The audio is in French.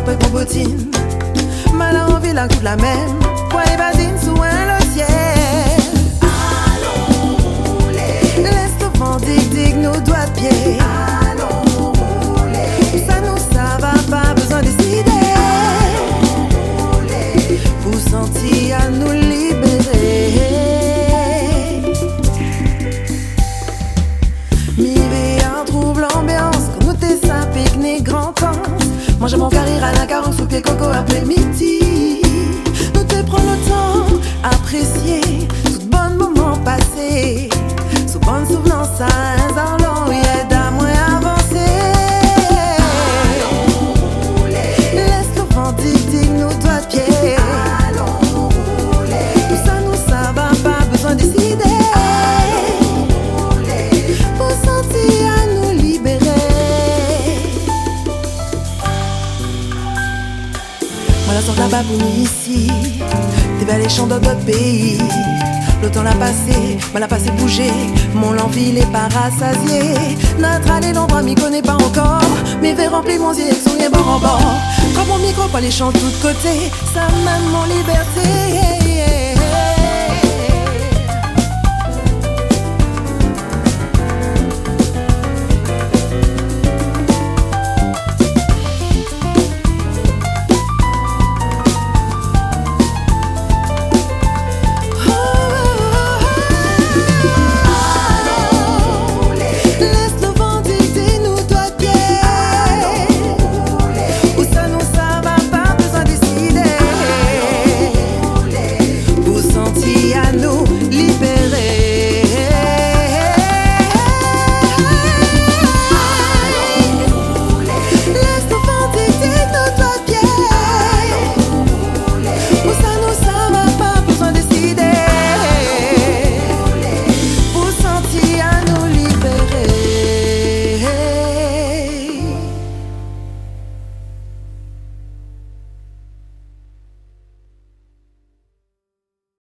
après qu'on bottine. Mal à envie la coupe la même. Pour les basines sous un le ciel. Allons rouler. Laisse le vent dig nos doigts de pied. Allons rouler. Ça va, pas besoin de décider. Allons rouler. Pour sentir à nous libérer. Mivé en trouve l'ambiance. Quand nous t'es ça pique-nique grand temps. Mange mon carré à la carence sous pied coco après midi. Nous te prends le temps, apprécier tout bon moment passé. Sous bonne souvenance à un long et aide à moins avancer. Allons rouler. Laisse le vent dig nos doigts de pied. Allons rouler. Tout ça va, pas besoin de décider. Allons rouler. Pour sentir à nous libérer. Voilà sort là-bas pour nous ici. T'es vers les champs dans d'autres pays. Le temps l'a passé, mal a passé bouger. Mon l'envie n'est pas rassasié. Notre allée l'endroit m'y connaît pas encore. Mes verres remplis mon yeux sont bien bord en bord. Prends mon micro, pas les chants de tous côtés. Ça m'aime mon liberté.